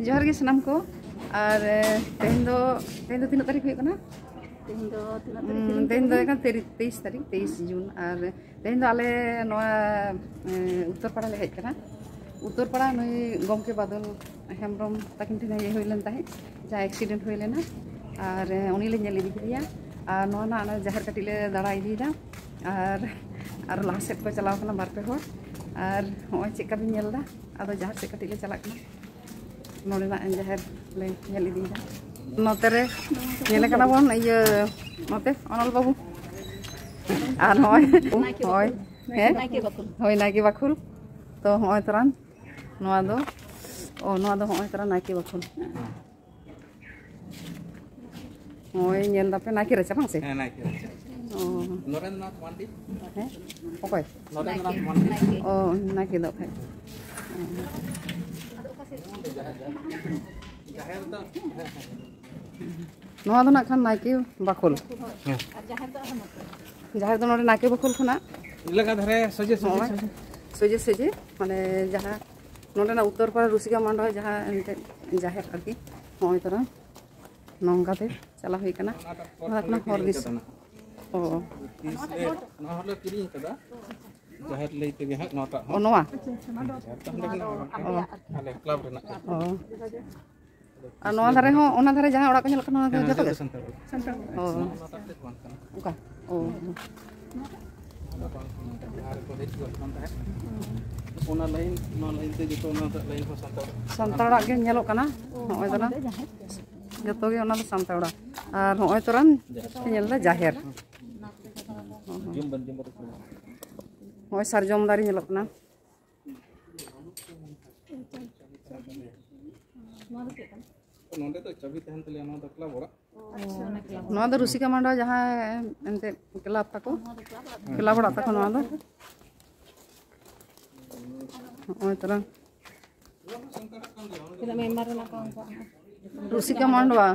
जोहार गे सनाम को और तेहन दो तीन तारीख हुई कना तेहन दो एका 23 तारीख 23 जून और तेहन दो आले नोआ उत्तरपाड़ा ले हेज कना उत्तरपाड़ा नई गमके बादल हेम्ब्रम ताकिन ठेन ये हुई लन ताहे जहाँ एक्सीडेंट हुई लेना और उनी ले नेल इदी किया और नोआ ना जहर कटी ले दाड़ा इदीदा और लाहा सेट को चलाव कना बार पे होड़ और होय चेका बिन नेलदा आदो जहर से कटी ले चला कना नोडेना जहर ले नेल इदीदा नोते रे नेले कना बोन इया नोते अनल बाबू और होय होय हे होय नाकी बाखुल तो होय तरान नोआ दो होय तरान नाकी बाखुल होय नेल दापे नाकी रे चपांग से हे नाकी रे नरेंद्रनाथ मांडी हे ओके नरेंद्रनाथ मांडी ओ नाकी दो है जाहेर दा नोआ दो ना खान नाकी बाखुल जहार दो नोडे नाकी बाखुल खना लगा धरे सजे सजे माने जहाँ नोडे ना उत्तरपाड़ा रुसिका मांडो जहाँ एंते जाहेर आरकी होय तरा नोंगाते चला हुई कना ना हर दिस ओ ना हलो किरिंग कदा जाहेर लेते गे हक नोटा ओ नोआ आले क्लब रेना ओ आ नोआ धारे हो ओना धारे जहाँ ओड़ा को नेल कना जतो गे संतर ओ ओका ओ ओना लाइन ते जतो ओना लाइन को संताड़ा गे नेलो कना होय तरा जतो गे ओना संताड़ा और होय तरान नेल दा जाहेर होय सारजम दारी नेलो कना नोंडे तो चाबी तहन तले ना तो क्लब ओरा नोआ दो रुसिका मांडो जहाँ एंते क्लब ताको क्लब ओड़ा ताको नोआ दो होय तरा रुसिका मांडवा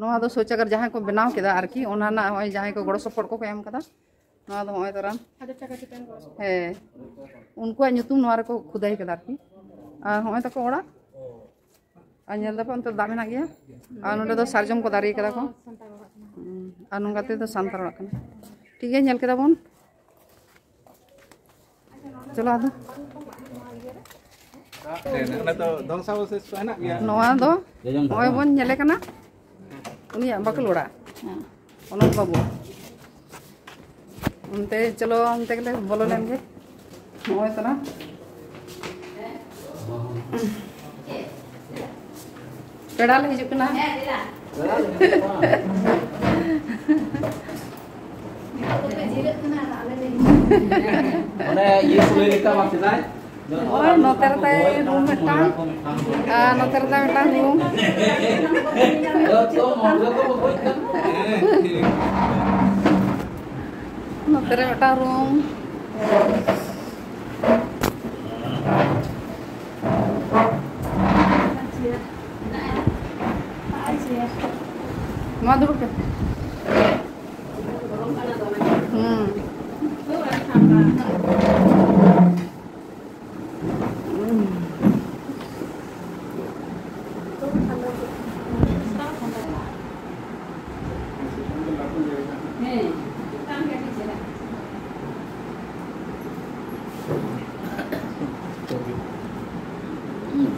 नोआ दो सोच अगर जहाँ को बनाव केदा आरकी ओना ना होय जहाँ को गड़ो सपोर्ट को एम कदा नोआ दो होय तरा हे उनको नुतुम नोआ रे को खुदाई केदा आरकी आ होय ताको ओड़ा आनेल दा पंत दा मेना गया आ नोडे दो सारजम को दारी केदा को आ नोंगाते दो सांतार ओड़ा कना ठीक है नेल केदा बोन चलो आदो ना तो दंसा बसे सोना गया नोआ दो होय बोन नेले कना उनिया बाकुल ओड़ा अनल बाबू उनते चलो उनते के बोलो लेंगे होय तरा पेड़ा ले हिजुक ना ओने ये सुले लेका मासिदाय ओय नोते रे रूम मेटांग नोते रे मेटांग रूम तो मोगले तो कोई नोते रे मेटांग रूम मा दुड़ के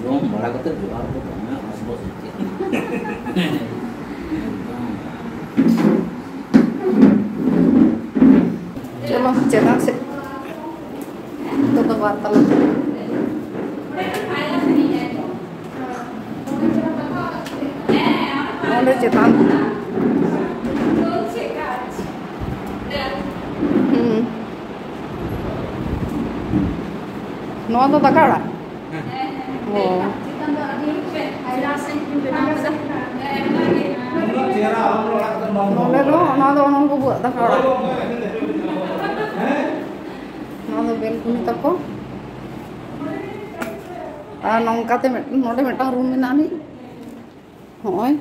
जों बड़ा कते जुगाड़ को करना आसपास चलो चेता से तो वार्ता ओंडे चेतान नोआ दो दकाड़ा ओ नोले लो ना दो ओनल को बुआ दकाड़ा ना दो बेलकुनी तको आ नोंकाते नोडे मेटा रूम मेना नि होय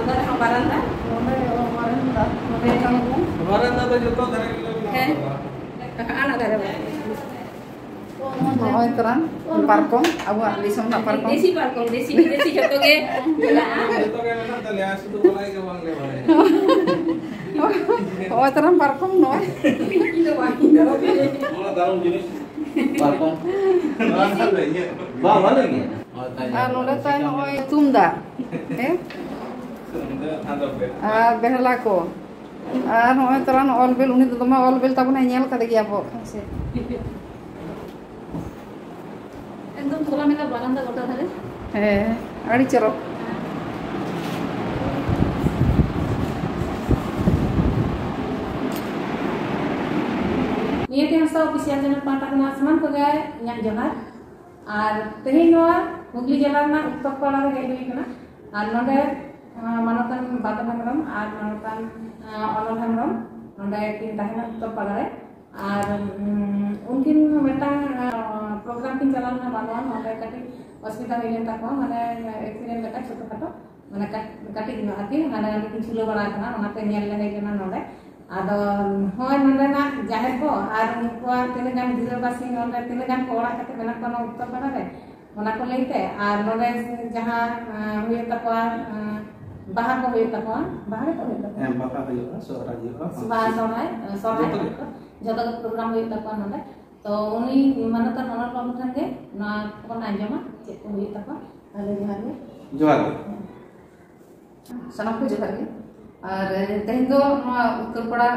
baranda. Nonde kampung. Baranda do joto dare kilo. Anak dare. Noy terang parkong abuak disam nak parkong. Desi parkong, desi joto ge. Joto ge menak tale sudu balai ge bang le balai. Oh terang parkong noy. Itu wangi daro. Mana daun jenis Parkong. baranda do nya. Bang mana lagi? Nonde tay noy tumda. Behla ko. Noy terang olbel uni to ma olbel tabuna nyel kade gi abo. एकदम थोड़ा मेरा बारांदा गोटा था रे आड़ी चलो नियत हंसा official channel पाटा का आसमान को गए यहाँ जहार और तेही नोआ हुगली जिला में उत्तर पाड़ा रे हेड हुई कना और नोडे मानोतन बातन हेमरम और मानोतन अनल हेमरम नोडे किन ताहेना उत्तर पाड़ा रे और उनकिन मेटा प्रोग्राम किन चलाना बानवा नोडे कटी अस्मिता हुई तको माने एक्सीडेंट लेका छोटो खाटो माने कटी दिन आती माने किन छुलो बड़ा कना ओनाते नेल ले हे कना नोडे आदो होय नोडे ना जाहेर को और उनको तिने गान गिरबासी नोडे तिने गान को ओड़ा कते मेना कोन उत्तर पाड़ा रे ओना को लेते और नोडे जहां हुई तको बाहर को हुई तको बाहर को हुई तको बाका हुई सोहराय बाहर सोहराय जतो प्रोग्राम हुई तको नोडे तो उनी मानता नोना बाबू ठन के ना कोन आंजमा चेक को हुई तको ताले जोहार सनम को जोहार के और तेन दो उत्तर पाड़ा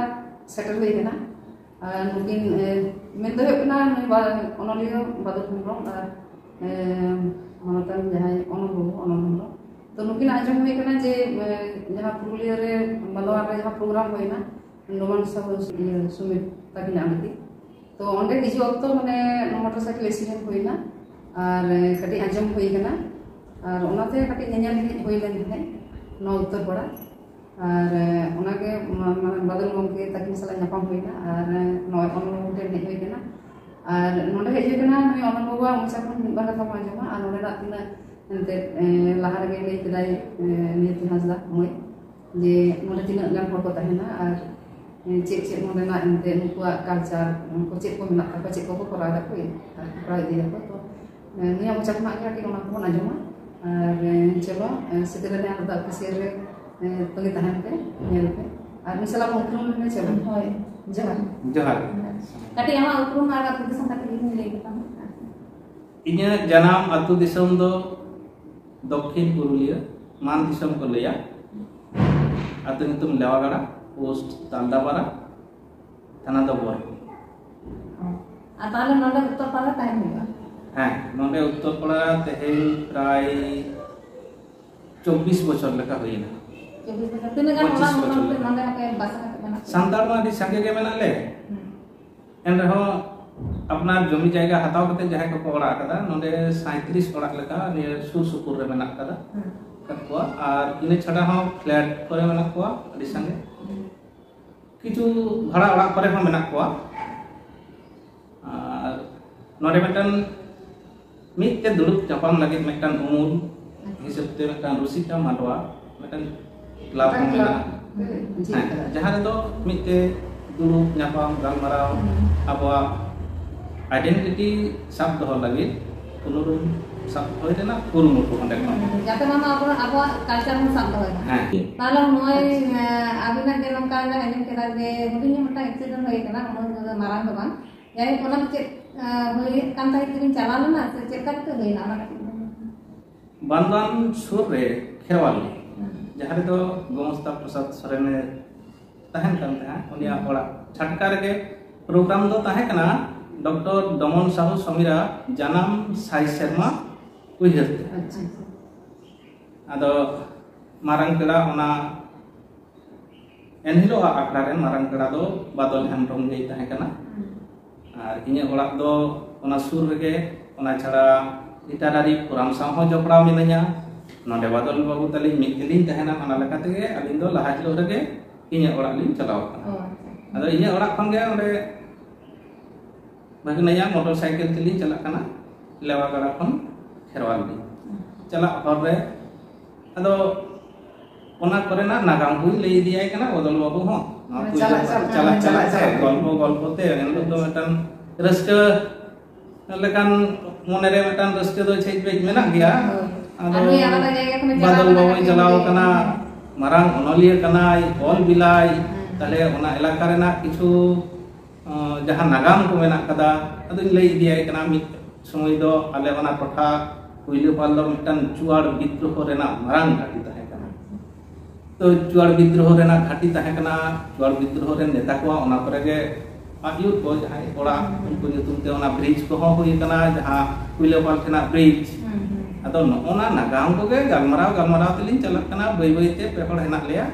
सेटल हुई है ना नुकिन मेन दो है ना ओनलियो बादल हेमब्रम और मानतन जहां ओनल तो नुकिन आंजम हुई कना जे जहां पुरुलिया रे बलवा रे जहां प्रोग्राम हुई ना नोमान सब सुमित ताकि नामती तो ओंडे हिजु वक्त माने मोटरसाइकिल एक्सीडेंट हुई ना और कटी आंजम हुई कना और ओनाते कटी नेñal हुई लेन है नो उत्तर पाड़ा और ओनाके बादल गमके ताकि सला नापाम हुई ना और नय ओनल होटे ने हुई कना और नोडे हेजु कना नय ओनल बाबा मुसा कोन बागा था आंजमा और नोडे रातिना एंते लाहार गे ले कदाय नियति हाजदा मोय जे नोडे तिना गान हर को ताहेना और चेक चेक नोडे ना एंते नुकुआ कल्चर को चेक को मेना का चेक को कोरा दा को कोरा दिया को तो निया मुचा कोना के ओना को आंजमा और चलो सिदरे आदा किसेर तंगे ताहन पे नेल पे और मिसला उपरुम में चलो होय जोहार जोहार कटी आमा उपरुम और अतु दिसम कटी इन ले केता इन्या जनाम अतु दिसम दो दक्षिण पुरुलिया मान दिसम को लेया अतु नितुम लेवागड़ा पोस्ट तांदापारा थाना दो बोर आ ताले नोडे उत्तर पाड़ा टाइम होगा हां नोडे उत्तर पाड़ा तेहे प्राय 24 बछर लेका होइना 24 बछर तिने गान ओला नोडे के बासा के बना संताल मा दि संगे के मेना ले एन रहो अपना जमी जायगा हताव कते जहां को ओड़ा कदा नोडे 37 ओड़ा लेका ने सुर सुपुर रे मेना कदा कतवा और इने छडा हो फ्लैट करे मेना को अदि संगे किछु भाड़ा ओड़ा करे हो मेना को और नोडे मेटन मिते दुरुप जापान लगे मेटन उमुल हिसाब ते मेटन रुसिका माडवा मेटन क्लब मेना जहां दो मिते दुरुप जापान गालमाराव अबवा आइडेंटिटी सब दो लगे कुनुरुम सब होय देना कुरुमुटु हंडे जाते मामा अब कल्चर में सब होय हां ताला मोय अबिना के नमका ले हजम केदा जे हुदिन मटा एक्सीडेंट होय केना उन मारांग दो बांग यानी कोना चे होय कांता किन चलालो ना से चेक करते होय ना बांदान सुर रे खेवाली जहां रे तो गोमस्ता प्रसाद सरेन तहन करते हैं उनिया ओड़ा छटका रे प्रोग्राम दो ताहे कना डॉक्टर दमन साहू समीरा जनाम साई शर्मा उइहरते अच्छा आदो मारंग केड़ा ओना एनहिलो आखड़ा रे मारंग केड़ा दो बादल हेमब्रम गे ताहे कना और इने ओड़ा दो ओना सुर रे ओना छड़ा इटारारी पुराम साव हो जपड़ा मिनया नोडे बादल बाबू तली मिद दिन तहना ओना लेकाते गे अलिन दो लहा हिलो रे इने ओड़ा लिन चलाव कना आदो इने ओड़ा खन गे ओडे भगनया मोटरसाइकिल तली चला कना लेवागड़ा खन खेरवाली चला हर रे अदो ona korena nagam hui lay diay kana Bodol Babu ho chala se golpo te enlo do metan raska lekan monere metan raska do chej bej menak gya ado Bodol Babu chalaw kana marang onolia kanai ol bilai tale ona elaka rena kichu jahan nagam ko menak kada ado lay diay kana mit somoy do ale ona totha puilu pallo metan chuar bidroh rena marang gati tahe kana to chuar bidroh rena ghati tahe kana chuar bidroh ren neta ko ona kore ge ayut ko jahai ora unku nyutum te ona bridge ko hui kana jaha puilu pal thena bridge ado ona nagam ko ge galmarao telin chalak kana bai te pe hor henak leya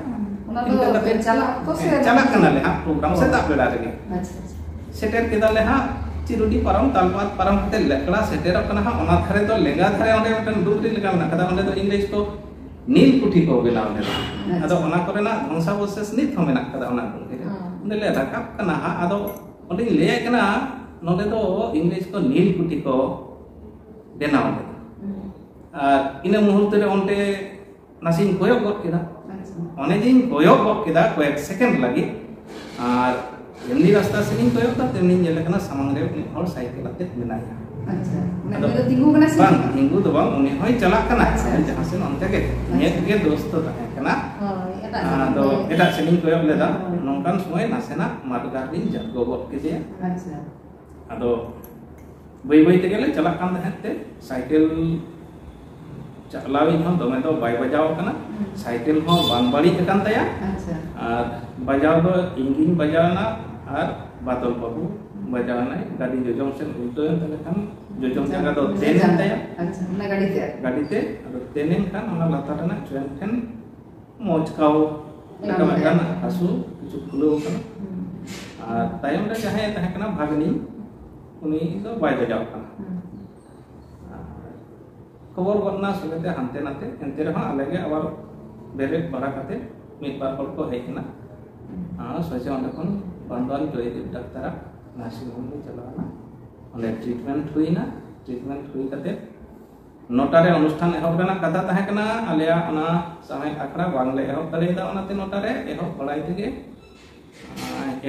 ona do ben chalak kana le ha program setak bela rege seter keda le ha Cirudi param talpat param hate lekla seterap kana ha ona thare to lenga thare onde metan dugri leka mena kada onde to English ko nil puthi ko bela onde ado ona korena bhangsa boses nit ho mena kada ona dugri onde le rakap kana ha ado onde le kana node to English ko nil puthi ko dena onde ina muhurte re onde nasin koyok got kida one jin koyok got kida koek second lagi ar Yamni rasta senin koyok ta temni nyele kana samang re uni hor cycle ate menaya acha na do tinggu kana sih bang tinggu do bang uni hoy chalak kana jahan sen onte ge nyet ge dost ta kana ado eta senin koyok le da nongkan somoy nasena madgarin jago got kide acha ado bai te gele chalak kan te cycle chalawin ho dome do bai bajao kana cycle ho bang bari kan taya acha ar bajao do ingin bajao na ar Bodol Babu bajao na gadi jojong sen ulto tele kan jojong jaga do tenen taya acha na gadi te ado tenen kan ona latar na join kan moj kau kan asu kichu kulo kan ar tayam re jahe tahe kana bhagni uni do bai bajao kana खबर गना सुगते हंते नाते एंते रहा अलगे आबार बेरे बरा काते मिट बार हल को हेकना सोचे ओंडे खन बांदवान जयदेव डाक्टर नार्सिंग होम में चलाना ओंडे ट्रीटमेंट हुई काते नोटारे अनुष्ठान एहब रेना कथा ताहे कना आलेया ओना समय आखड़ा बांगले एहब तलेदा ओनाते नोटारे एहब बड़ाई तेगे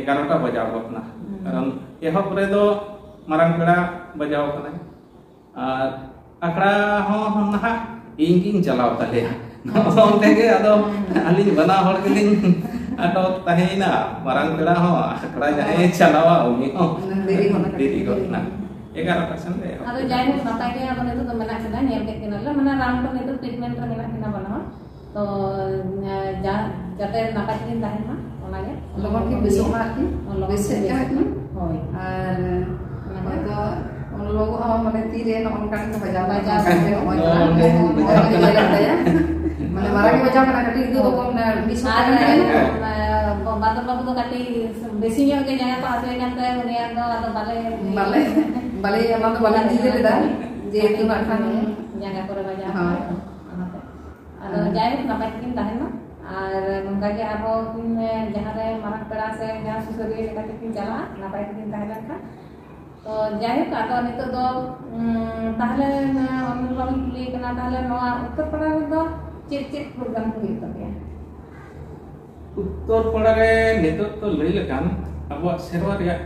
11टा बजाव गतना कारण एहब रे दो मारांग पेड़ा बजाव कना are akra ho nah ingin chalaw tale onte ge ado alin bana hor gelin ado tahina marang peda ho akra jahe chalawa umi ho diri go na 11% le ado jahe natai ge apane to mena kada nyel ke kinala mana ram ko ne to treatment ra mena kina bana to jate napai din tahen ma ona ge logon ki besok lagi besok ya hoi ar ado logo mane tire no onkan ko bajao ya mane marang bajao kana kati itu ko na bisu Bodol Babu to kati besi nyok ge jaya ko ase nyante uni ado ado bale amam to bale tire le da je itu nak kan jaga kore bajao ado jaya napai tin tahen ma ar nongka ge abo jahan re marang pera se jahan susuri kati tin jala napai tin tahen kan तो जाए का तो नितो दो ताहले हमन लोग कुली कना ताहले नवा उत्तर पड़ा दो चिट प्रोग्राम हुई तबे उत्तर पड़ा रे नितो तो लई लेकान अब सेरवा रे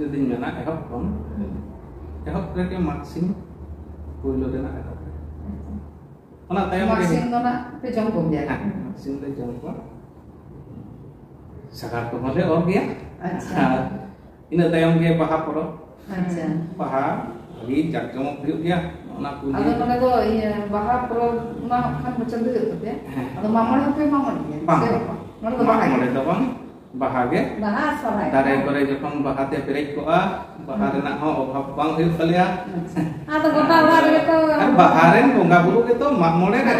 जदि मेना एहब कोन एहब रे के मार्क्सिंग कोइलो देना एहब ओना तायम रे मार्क्सिंग दो ना पे जम को जाए मार्क्सिंग ले जम को सकार को होले और गया अच्छा इन तायम के बाहा परो अच्छा baha lagi jakjom priuk ya ona kuli ado none do iya baha pro na kan macam tu ya ado mamon pe mamon ya none do baha none do bang baha ge bahas sorai tare kore jokon baha te perej ko a baha rena ho obhab bang huyuk talia ado gota ora re to baha ren bongga buru ge to mak mole re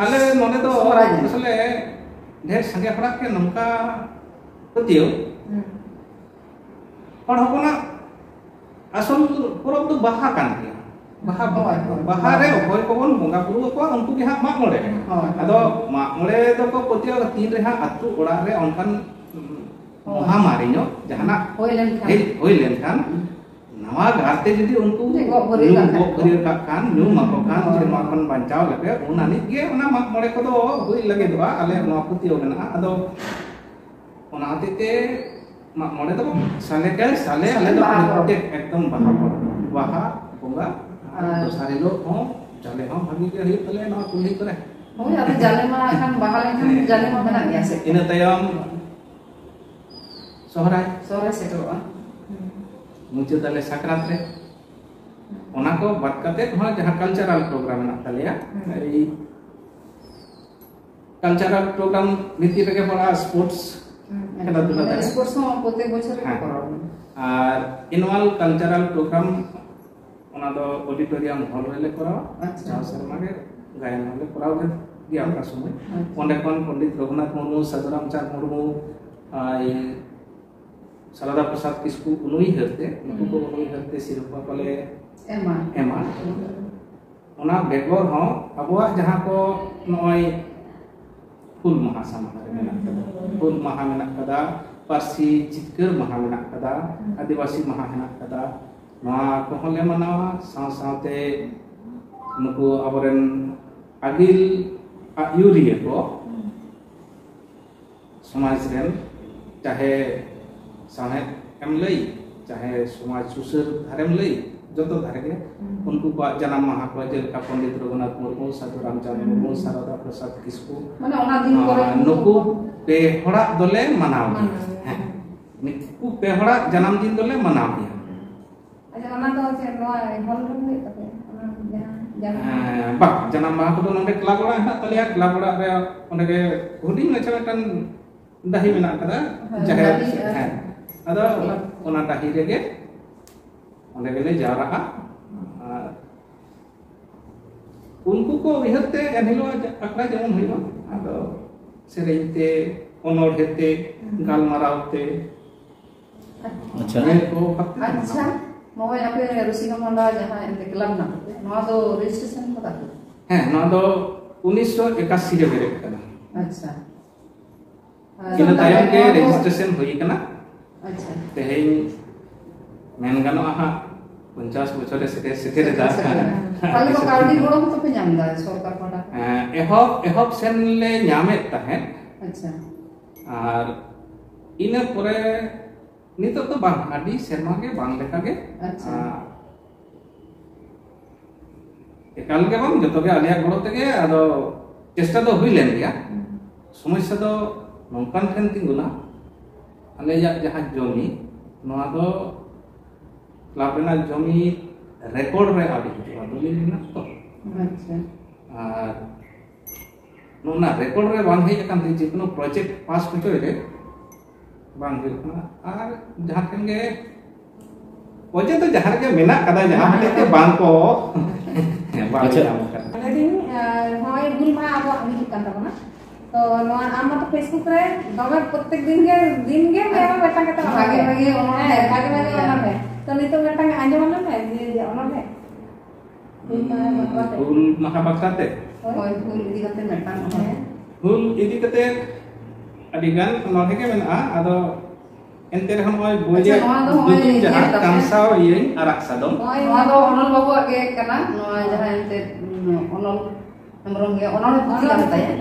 ale none do asale ढेर संगे पड़ा के नमका पतियो और हपना असल परब तो बाहा कान गया बाहा रे ओय को बन बंगा बुरु को उनको के हा मा मोले अदो मा मोले तो को पतियो तीन रे हा अतु ओड़ा रे अनकान महामारी नो जहाना होय लेन खान नवा गाते जदि उनको गो भरी kan nyu mako kan je makan bancau leke unani ge una mak mole ko do hui lage do ale no putio mena ado ona atete mak mole do sale ale do protek ekdom baha bonga sare lo ho jale ho bagi ge hi tale no kulhi kore oh ya jale ma kan bahal kan jale ma mena biasa ina tayam sohrai setelah मुझे तले sakrat re ona ko bat kate ha jaha cultural program na taleya ei cultural program niti rege pora sports khela dula dare sports ho protek bochor re korao ar annual cultural program ona do auditorium hall rele korao acha sarma ge gayan hole korao ge dia ka somoy onde kon Pandit Raghunath Murmu Sadhuram Chand Murmu ai Sarada Prasad Kisku unui herte nuku unui herte sirpa pale ema ona begor ho abwa jaha ko noi hul maha samaha menak kada hul maha menak kada parsi jitkar maha menak kada adivasi maha menak kada noa ko hole manawa saute nuku aboren agil ayuriya ko samaj ren chahe Saheb M लई चाहे समाज सुसर धारेम लई जतो धारे के उनको को जन्म माह को जेलका पंडित रघुनाथ मुर्मू साधु रामचंद्र मुर्मू शारदा प्रसाद किस्कू माने ओना दिन करे नुकु पे होड़ा दोले मनाव निकु पे होड़ा जन्म दिन दोले मनाव दिया अच्छा ओना तो से नो हॉल रूम में तके ओना जन्म बा जन्म माह को नोंडे क्लब ओड़ा है तलिया क्लब ओड़ा रे ओंडे के हुडिंग लेचा टन दाही मेना कदा चाहे है ada ona dahi rege onde gele jara unku ko wihate enhilo akra jamon hoiba ado sereite onor hete gal maraute अच्छा ko अच्छा mau ape rusika manda jaha ente club na noa do registration kota hai na do 1981 re bere kana अच्छा ina tayam ke registration hoi kana अच्छा तेहें main गानो आहा 50 बछर सेटे दा पाले को कार्डी गोड़ो तो पे जामदा सरकार पटा एहब सेन ले ᱧᱟᱢᱮ ताहें अच्छा आर इना परे नितो तो बांग आदि सेरमा के बांग लेका के अच्छा एकाल के बांग जतो के आलिया गोड़ो तेगे आदो चेष्टा दो हुई लेन गया समस्या दो नोंकान ठेन तिंगुना alejak jahat jomi noa do labena jomi record re adi hujua doli na to अच्छा nona record re bang hei akan ti jikono project pass hocho re bang hei kana ar jahat ken ge oje to jahar ge mena kada jahan te bang ko bang jam kana jadi hoy gul ma abo ami kan ta na तो नोआ आम तो Facebook रे दमे प्रत्येक दिन के मेरा बेटा के तो भागे भागे ओना है तो नहीं तो बेटा के आंजो वाला है ये ओना है hul maha baksate होय फूल इदी कते Meta hul idi kate adigan nolhe ke mena ado ente rehon hoy boje dutum jahat kamsao yein arak sadom noa do onol babu age kana noa jaha ente onol namrong ge onol puti kata ya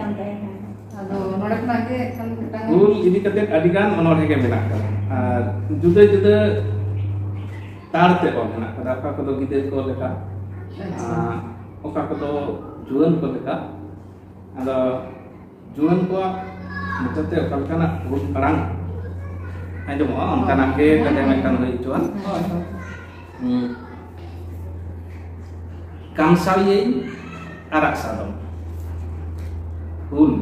ado nore kana ge kan ketang hul idi kate adigan onolhe ke mena ar juda juda tarte ko mena kada ka ko gide ko leka oka ko juan ko leka ado juan ko mutate okal kana hul parang ayo mo antana ke kate mekan hoi juan kamsao yein arak sadom hul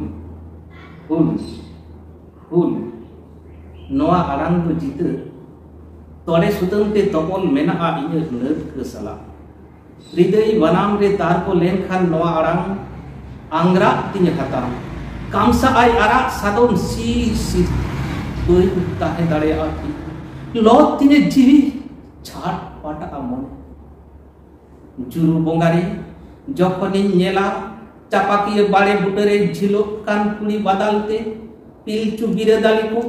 noa arang do jite tore sutang te topol mena a inya nerd ke sala hridai banam re tar ko len khan noa arang angra tinya khatam kamsa ai arak sadom si doi ta he dare ati lot tinya jivi chat pata amon juru bongari jokhoni nyela চাপাকিয়ে বাড়ে বুটেরে ঝিলক কান কুড়ি বাদালতে পিলচু বিরেদালি কো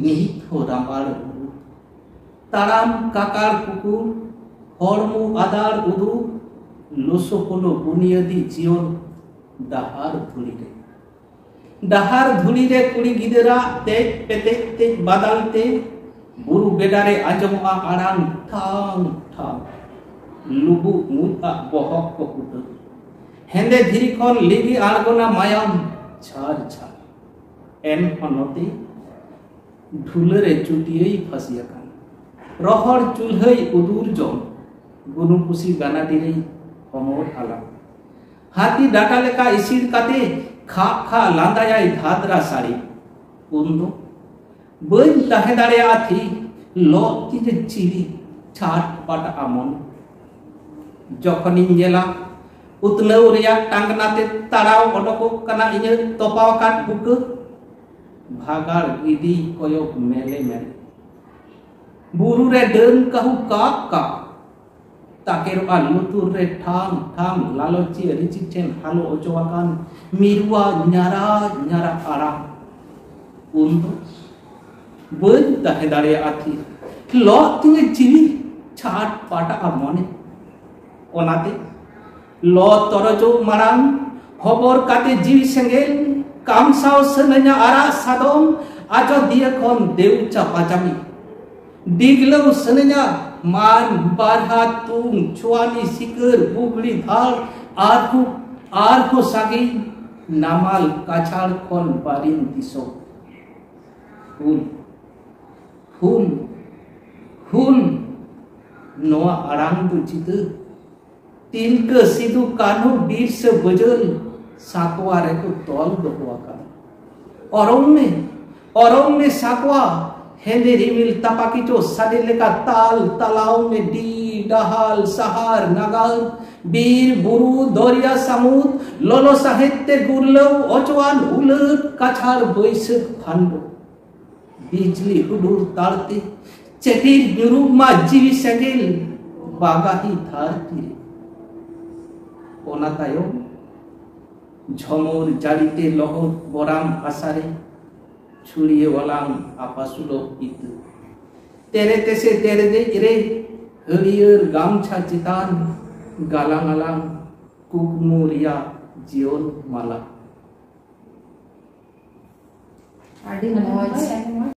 নিহিত রামার তারাম কাকার কুকুর hormu adar udu loso kono bunyadi jion dahar dhuli re kuri gidera tej pete tej badal te buru bedare ajomoa arang thang thang lubu muta bohok ko utu hende dhiri khon ligi argona mayam char char en honote dhulere chutiyei phasiakan rohor chulhai udur jom gunu pusi ganadire homor alam hati data leka isir kate खा खा लांदायाई धादरा साड़ी उन्दो बन तहेदारे आथी लो तिजे चिरी छाट पाट आमन जखन इंजेला उतनौ रिया टांगनाते ताराव ओडको कना इने तोपाव काट बुक भागार गिदी कोयक मेले मेले बुरु रे डन कहु का का ताकेर लुतुर रे ठाम ठाम लालोची रिची ठेन हालो ओचवाकान मिरुआ न्यारा न्यारा आराम उन्दो बन तहेदारे आथी लो तिने चिरी छाट पाटा आमने ओनाते लो तरजो माराम हबर काते जीवी सेंगेल कामसाव सनया आरा सादम आजो दिए खन देव चापाजामी दिगलो सनया मान बारहा तुम छुआनी सिकर बुगड़ी धार आरहु सागी नामाल काछाड़ खन बारिन दिसो हुल हुल हुल नोआ आराम दु चित तिनक सिदु कान्हु बीर से बजल साकवा रे को तोल दोवा का औरों में साकवा हेंदे रिमिल तपाकी चो सादे लेका ताल तालाव में डी डहाल सहार नागाल बीर बुरु दरिया सामुद लोलो साहित्य गुरलव ओचवान उलट काछार बैसक फांडो बिजली हुडुर तारते चेटिर नुरुब मा जीवी सेंगेल बागाही धारती ओना तायम झमोर जाड़ीते लहर बराम आसारे छुड़िए वालाम आपासुलो इत तेरे तेसे तेरे दे रे हरियर गामछा चितान गालांग आलांग कुकमुरिया जियोन माला आदि मौज